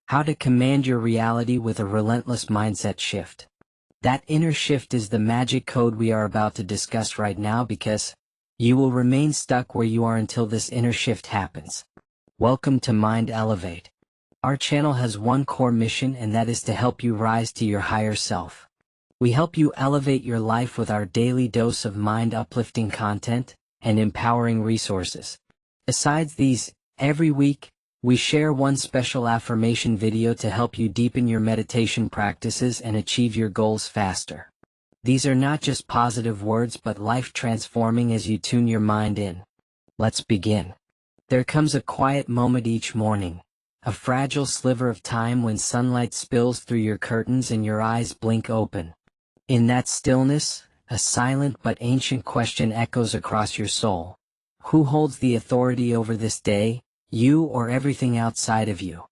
How to command your reality with a relentless mindset shift. That inner shift is the magic code we are about to discuss right now, because you will remain stuck where you are until this inner shift happens. Welcome to Mind Elevate. Our channel has one core mission, and that is to help you rise to your higher self. We help you elevate your life with our daily dose of mind-uplifting content and empowering resources. Besides these, every week, we share one special affirmation video to help you deepen your meditation practices and achieve your goals faster. These are not just positive words but life-transforming as you tune your mind in. Let's begin. There comes a quiet moment each morning, a fragile sliver of time when sunlight spills through your curtains and your eyes blink open. In that stillness, a silent but ancient question echoes across your soul. Who holds the authority over this day? You or everything outside of you?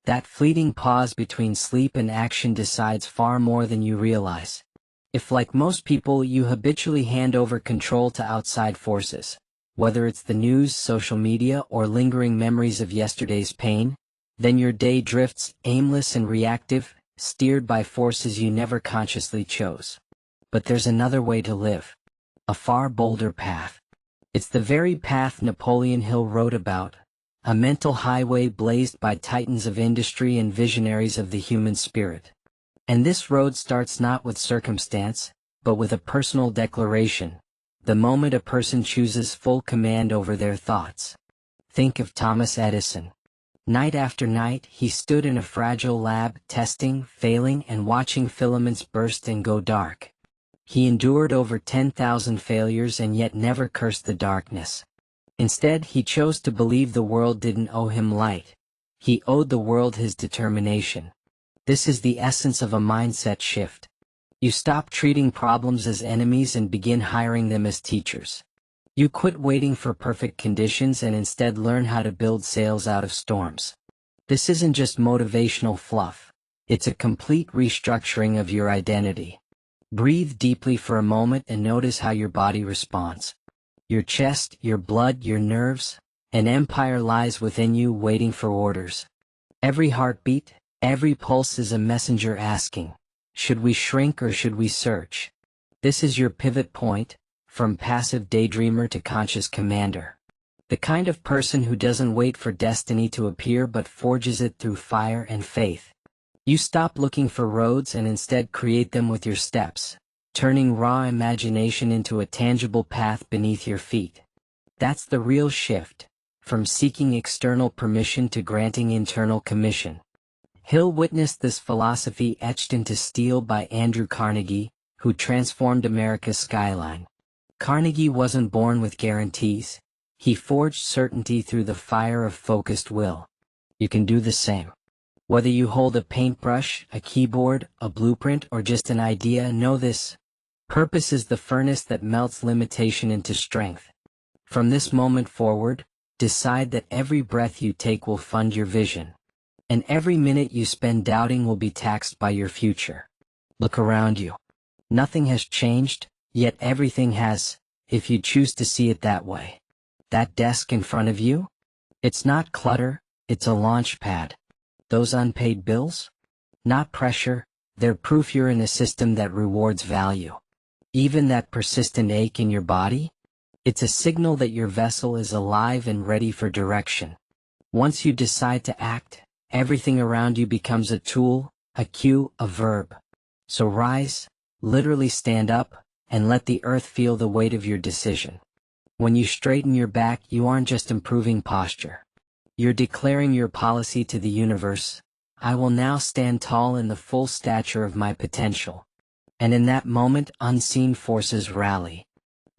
That fleeting pause between sleep and action decides far more than you realize. If, like most people, you habitually hand over control to outside forces, whether it's the news, social media, or lingering memories of yesterday's pain, then your day drifts aimless and reactive, steered by forces you never consciously chose. But there's another way to live. A far bolder path. It's the very path Napoleon Hill wrote about. A mental highway blazed by titans of industry and visionaries of the human spirit. And this road starts not with circumstance, but with a personal declaration, the moment a person chooses full command over their thoughts. Think of Thomas Edison. Night after night, he stood in a fragile lab, testing, failing, and watching filaments burst and go dark. He endured over 10,000 failures and yet never cursed the darkness. Instead, he chose to believe the world didn't owe him light. He owed the world his determination. This is the essence of a mindset shift. You stop treating problems as enemies and begin hiring them as teachers. You quit waiting for perfect conditions and instead learn how to build sails out of storms. This isn't just motivational fluff. It's a complete restructuring of your identity. Breathe deeply for a moment and notice how your body responds. Your chest, your blood, your nerves, an empire lies within you waiting for orders. Every heartbeat, every pulse is a messenger asking, should we shrink or should we surge? This is your pivot point, from passive daydreamer to conscious commander. The kind of person who doesn't wait for destiny to appear but forges it through fire and faith. You stop looking for roads and instead create them with your steps, turning raw imagination into a tangible path beneath your feet. That's the real shift, from seeking external permission to granting internal commission. Hill witnessed this philosophy etched into steel by Andrew Carnegie, who transformed America's skyline. Carnegie wasn't born with guarantees. He forged certainty through the fire of focused will. You can do the same. Whether you hold a paintbrush, a keyboard, a blueprint, or just an idea, know this. Purpose is the furnace that melts limitation into strength. From this moment forward, decide that every breath you take will fund your vision. And every minute you spend doubting will be taxed by your future. Look around you. Nothing has changed, yet everything has, if you choose to see it that way. That desk in front of you? It's not clutter, it's a launch pad. Those unpaid bills? Not pressure, they're proof you're in a system that rewards value. Even that persistent ache in your body? It's a signal that your vessel is alive and ready for direction. Once you decide to act, everything around you becomes a tool, a cue, a verb. So rise, literally stand up, and let the earth feel the weight of your decision. When you straighten your back, you aren't just improving posture. You're declaring your policy to the universe. I will now stand tall in the full stature of my potential. And in that moment, unseen forces rally.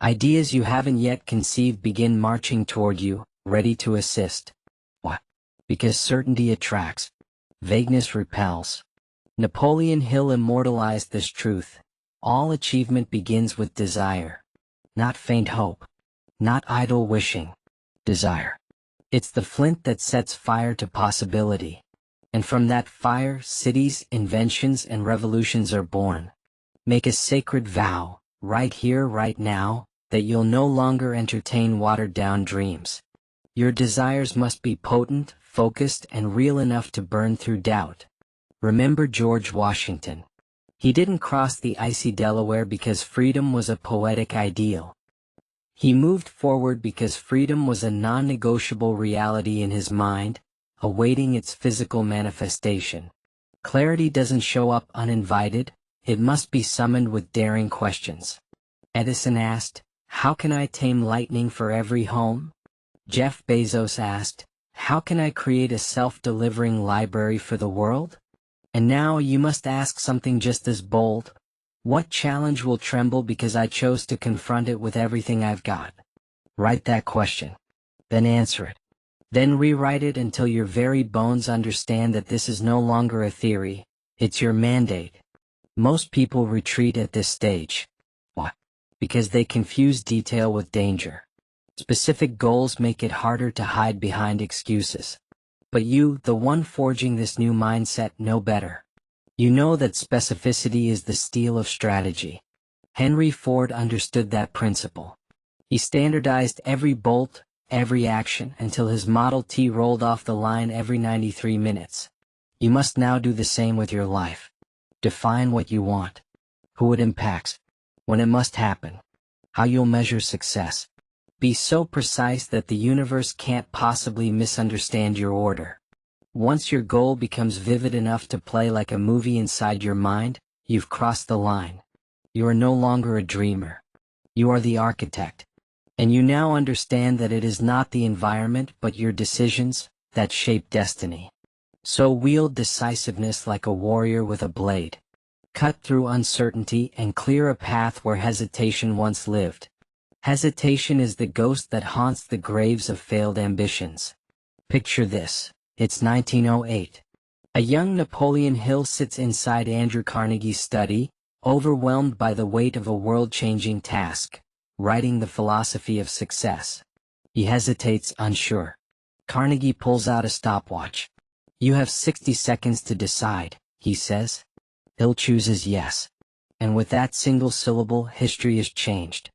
Ideas you haven't yet conceived begin marching toward you, ready to assist. Why? Because certainty attracts. Vagueness repels. Napoleon Hill immortalized this truth. All achievement begins with desire. Not faint hope. Not idle wishing. Desire. It's the flint that sets fire to possibility. And from that fire, cities, inventions, and revolutions are born. Make a sacred vow, right here, right now, that you'll no longer entertain watered-down dreams. Your desires must be potent, focused, and real enough to burn through doubt. Remember George Washington. He didn't cross the icy Delaware because freedom was a poetic ideal. He moved forward because freedom was a non-negotiable reality in his mind, awaiting its physical manifestation. Clarity doesn't show up uninvited, it must be summoned with daring questions. Edison asked, "How can I tame lightning for every home?" Jeff Bezos asked, "How can I create a self-delivering library for the world?" And now you must ask something just as bold. What challenge will tremble because I chose to confront it with everything I've got? Write that question. Then answer it. Then rewrite it until your very bones understand that this is no longer a theory, it's your mandate. Most people retreat at this stage. Why? Because they confuse detail with danger. Specific goals make it harder to hide behind excuses. But you, the one forging this new mindset, know better. You know that specificity is the steel of strategy. Henry Ford understood that principle. He standardized every bolt, every action, until his Model T rolled off the line every 93 minutes. You must now do the same with your life. Define what you want, who it impacts, when it must happen, how you'll measure success. Be so precise that the universe can't possibly misunderstand your order. Once your goal becomes vivid enough to play like a movie inside your mind, you've crossed the line. You are no longer a dreamer. You are the architect. And you now understand that it is not the environment but your decisions that shape destiny. So wield decisiveness like a warrior with a blade. Cut through uncertainty and clear a path where hesitation once lived. Hesitation is the ghost that haunts the graves of failed ambitions. Picture this. It's 1908. A young Napoleon Hill sits inside Andrew Carnegie's study, overwhelmed by the weight of a world-changing task, writing the philosophy of success. He hesitates, unsure. Carnegie pulls out a stopwatch. "You have 60 seconds to decide," he says. Hill chooses yes. And with that single syllable, history is changed.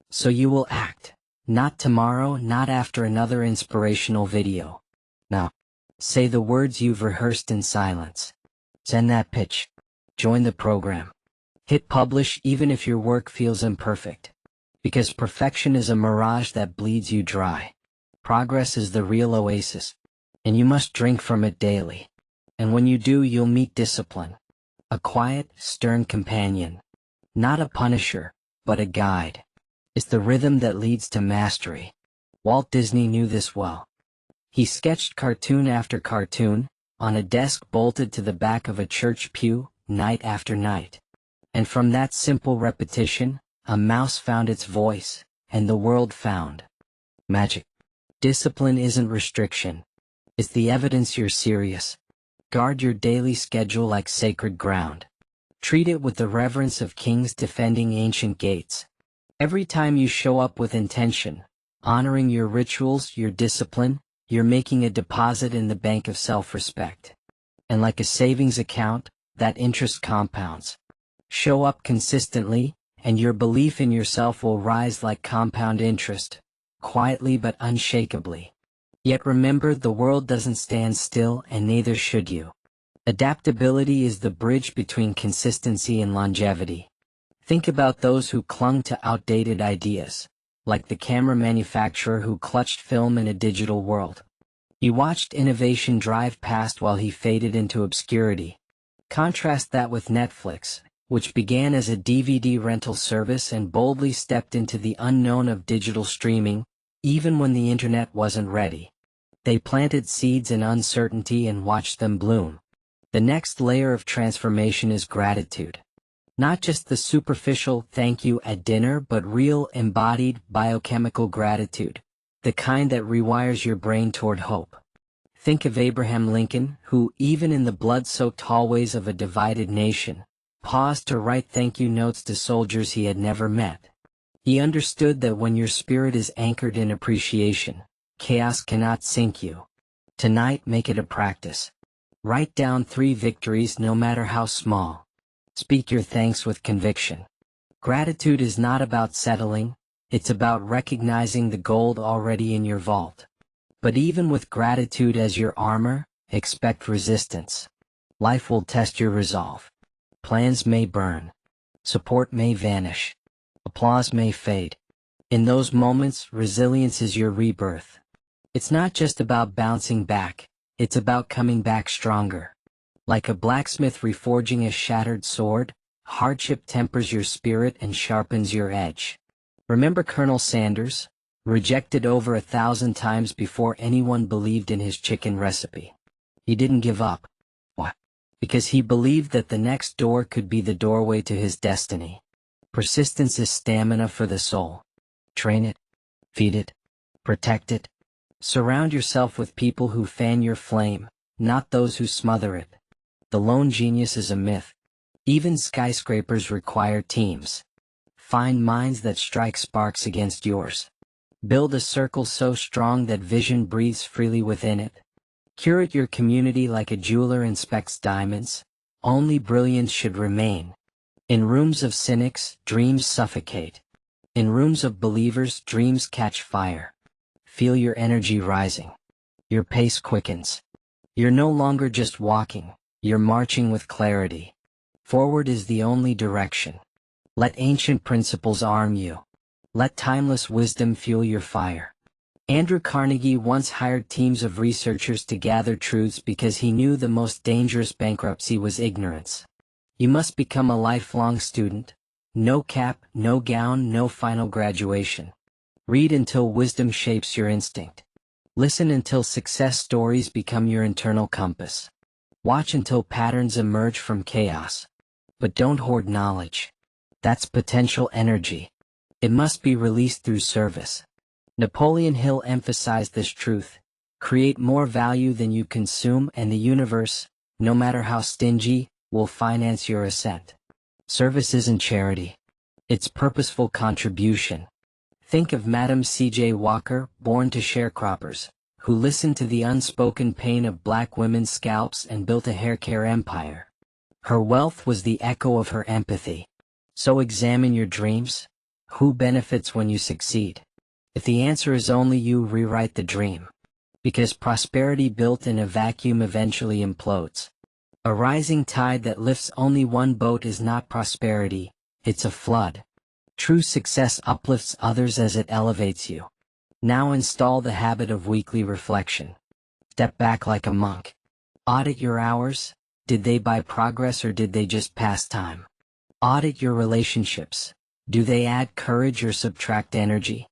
So you will act. Not tomorrow, not after another inspirational video. Now, say the words you've rehearsed in silence. Send that pitch. Join the program. Hit publish even if your work feels imperfect. Because perfection is a mirage that bleeds you dry. Progress is the real oasis. And you must drink from it daily. And when you do, you'll meet discipline. A quiet, stern companion. Not a punisher, but a guide. It's the rhythm that leads to mastery. Walt Disney knew this well. He sketched cartoon after cartoon, on a desk bolted to the back of a church pew, night after night. And from that simple repetition, a mouse found its voice, and the world found magic. Discipline isn't restriction. It's the evidence you're serious. Guard your daily schedule like sacred ground. Treat it with the reverence of kings defending ancient gates. Every time you show up with intention, honoring your rituals, your discipline, you're making a deposit in the bank of self-respect. And like a savings account, that interest compounds. Show up consistently, and your belief in yourself will rise like compound interest, quietly but unshakably. Yet remember, the world doesn't stand still, and neither should you. Adaptability is the bridge between consistency and longevity. Think about those who clung to outdated ideas, like the camera manufacturer who clutched film in a digital world. He watched innovation drive past while he faded into obscurity. Contrast that with Netflix, which began as a DVD rental service and boldly stepped into the unknown of digital streaming, even when the internet wasn't ready. They planted seeds in uncertainty and watched them bloom. The next layer of transformation is gratitude. Not just the superficial thank you at dinner, but real embodied biochemical gratitude, the kind that rewires your brain toward hope. Think of Abraham Lincoln, who, even in the blood-soaked hallways of a divided nation, paused to write thank you notes to soldiers he had never met. He understood that when your spirit is anchored in appreciation, chaos cannot sink you. Tonight, make it a practice. Write down 3 victories, no matter how small. Speak your thanks with conviction. Gratitude is not about settling, it's about recognizing the gold already in your vault. But even with gratitude as your armor, expect resistance. Life will test your resolve. Plans may burn. Support may vanish. Applause may fade. In those moments, resilience is your rebirth. It's not just about bouncing back, it's about coming back stronger. Like a blacksmith reforging a shattered sword, hardship tempers your spirit and sharpens your edge. Remember Colonel Sanders? Rejected over 1,000 times before anyone believed in his chicken recipe. He didn't give up. Why? Because he believed that the next door could be the doorway to his destiny. Persistence is stamina for the soul. Train it, feed it, protect it. Surround yourself with people who fan your flame, not those who smother it. The lone genius is a myth. Even skyscrapers require teams. Find minds that strike sparks against yours. Build a circle so strong that vision breathes freely within it. Curate your community like a jeweler inspects diamonds. Only brilliance should remain. In rooms of cynics, dreams suffocate. In rooms of believers, dreams catch fire. Feel your energy rising. Your pace quickens. You're no longer just walking, you're marching with clarity. Forward is the only direction. Let ancient principles arm you. Let timeless wisdom fuel your fire. Andrew Carnegie once hired teams of researchers to gather truths because he knew the most dangerous bankruptcy was ignorance. You must become a lifelong student. No cap, no gown, no final graduation. Read until wisdom shapes your instinct. Listen until success stories become your internal compass. Watch until patterns emerge from chaos. But don't hoard knowledge. That's potential energy. It must be released through service. Napoleon Hill emphasized this truth. Create more value than you consume and the universe, no matter how stingy, will finance your ascent. Service isn't charity. It's purposeful contribution. Think of Madam C.J. Walker, born to sharecroppers, who listened to the unspoken pain of black women's scalps and built a hair care empire. Her wealth was the echo of her empathy. So examine your dreams. Who benefits when you succeed? If the answer is only you, rewrite the dream. Because prosperity built in a vacuum eventually implodes. A rising tide that lifts only one boat is not prosperity, it's a flood. True success uplifts others as it elevates you. Now install the habit of weekly reflection. Step back like a monk. Audit your hours. Did they buy progress or did they just pass time? Audit your relationships. Do they add courage or subtract energy?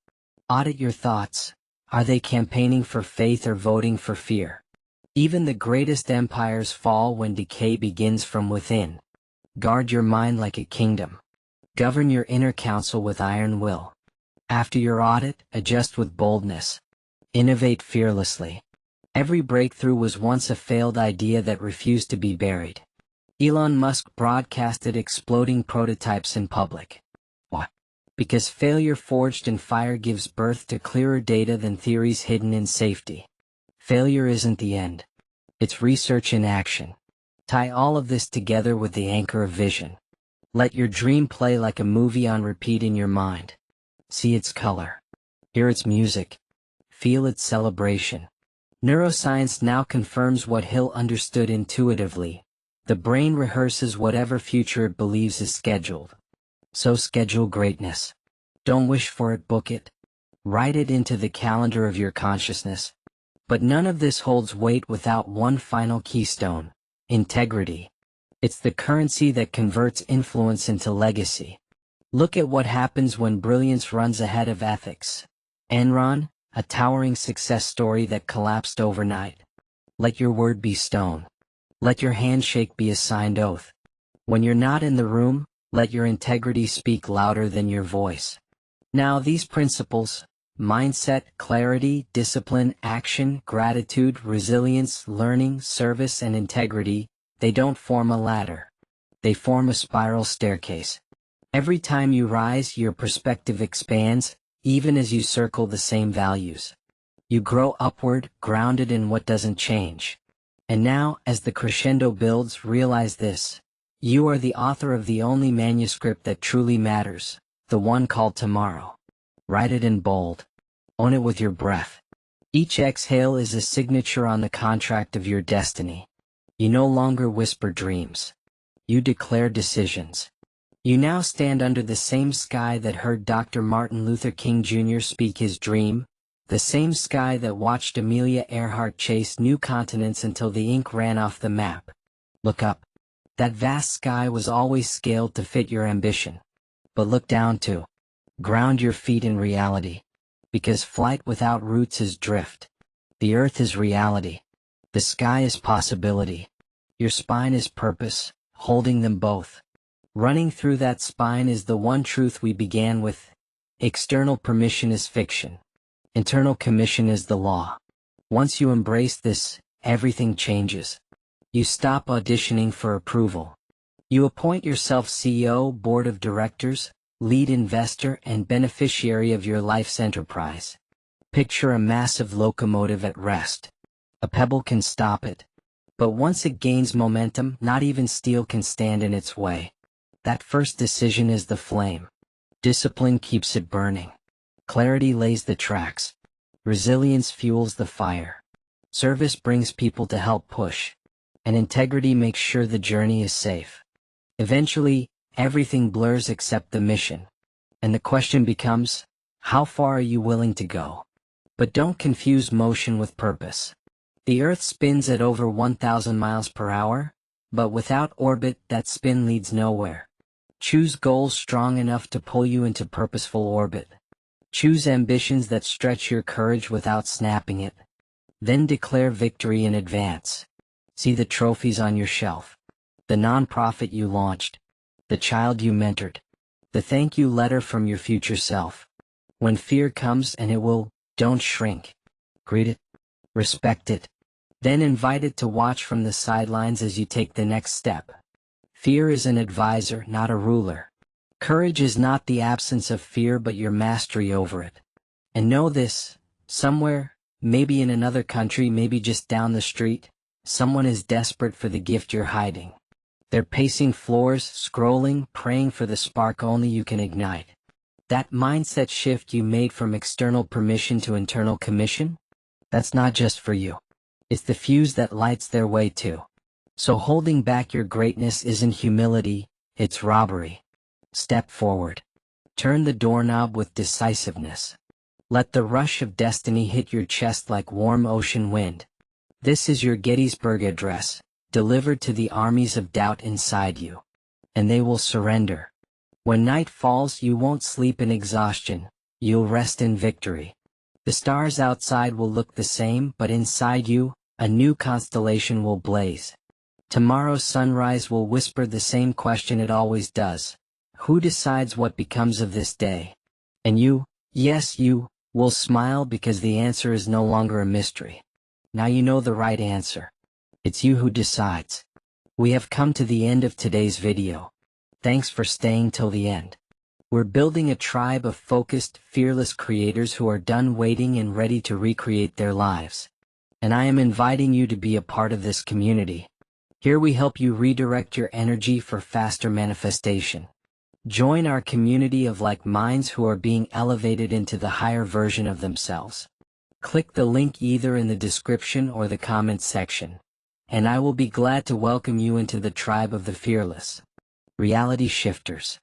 Audit your thoughts. Are they campaigning for faith or voting for fear? Even the greatest empires fall when decay begins from within. Guard your mind like a kingdom. Govern your inner council with iron will. After your audit, adjust with boldness. Innovate fearlessly. Every breakthrough was once a failed idea that refused to be buried. Elon Musk broadcasted exploding prototypes in public. Why? Because failure forged in fire gives birth to clearer data than theories hidden in safety. Failure isn't the end. It's research in action. Tie all of this together with the anchor of vision. Let your dream play like a movie on repeat in your mind. See its color. Hear its music. Feel its celebration. Neuroscience now confirms what Hill understood intuitively. The brain rehearses whatever future it believes is scheduled. So schedule greatness. Don't wish for it, book it. Write it into the calendar of your consciousness. But none of this holds weight without one final keystone: integrity. It's the currency that converts influence into legacy. Look at what happens when brilliance runs ahead of ethics. Enron, a towering success story that collapsed overnight. Let your word be stone. Let your handshake be a signed oath. When you're not in the room, let your integrity speak louder than your voice. Now these principles, mindset, clarity, discipline, action, gratitude, resilience, learning, service, and integrity, they don't form a ladder. They form a spiral staircase. Every time you rise, your perspective expands, even as you circle the same values. You grow upward, grounded in what doesn't change. And now, as the crescendo builds, realize this. You are the author of the only manuscript that truly matters, the one called tomorrow. Write it in bold. Own it with your breath. Each exhale is a signature on the contract of your destiny. You no longer whisper dreams. You declare decisions. You now stand under the same sky that heard Dr. Martin Luther King Jr. speak his dream, the same sky that watched Amelia Earhart chase new continents until the ink ran off the map. Look up. That vast sky was always scaled to fit your ambition. But look down too. Ground your feet in reality. Because flight without roots is drift. The earth is reality. The sky is possibility. Your spine is purpose, holding them both. Running through that spine is the one truth we began with. External permission is fiction. Internal commission is the law. Once you embrace this, everything changes. You stop auditioning for approval. You appoint yourself CEO, board of directors, lead investor, and beneficiary of your life's enterprise. Picture a massive locomotive at rest. A pebble can stop it. But once it gains momentum, not even steel can stand in its way. That first decision is the flame. Discipline keeps it burning. Clarity lays the tracks. Resilience fuels the fire. Service brings people to help push. And integrity makes sure the journey is safe. Eventually, everything blurs except the mission. And the question becomes, how far are you willing to go? But don't confuse motion with purpose. The Earth spins at over 1,000 miles per hour, but without orbit, that spin leads nowhere. Choose goals strong enough to pull you into purposeful orbit. Choose ambitions that stretch your courage without snapping it. Then declare victory in advance. See the trophies on your shelf. The nonprofit you launched. The child you mentored. The thank you letter from your future self. When fear comes, and it will, don't shrink. Greet it. Respect it. Then invite it to watch from the sidelines as you take the next step. Fear is an advisor, not a ruler. Courage is not the absence of fear but your mastery over it. And know this, somewhere, maybe in another country, maybe just down the street, someone is desperate for the gift you're hiding. They're pacing floors, scrolling, praying for the spark only you can ignite. That mindset shift you made from external permission to internal commission? That's not just for you. It's the fuse that lights their way too. So holding back your greatness isn't humility, it's robbery. Step forward. Turn the doorknob with decisiveness. Let the rush of destiny hit your chest like warm ocean wind. This is your Gettysburg Address, delivered to the armies of doubt inside you. And they will surrender. When night falls, you won't sleep in exhaustion, you'll rest in victory. The stars outside will look the same, but inside you, a new constellation will blaze. Tomorrow's sunrise will whisper the same question it always does. Who decides what becomes of this day? And you, yes you, will smile because the answer is no longer a mystery. Now you know the right answer. It's you who decides. We have come to the end of today's video. Thanks for staying till the end. We're building a tribe of focused, fearless creators who are done waiting and ready to recreate their lives. And I am inviting you to be a part of this community. Here we help you redirect your energy for faster manifestation. Join our community of like minds who are being elevated into the higher version of themselves. Click the link either in the description or the comments section, and I will be glad to welcome you into the tribe of the fearless. Reality shifters.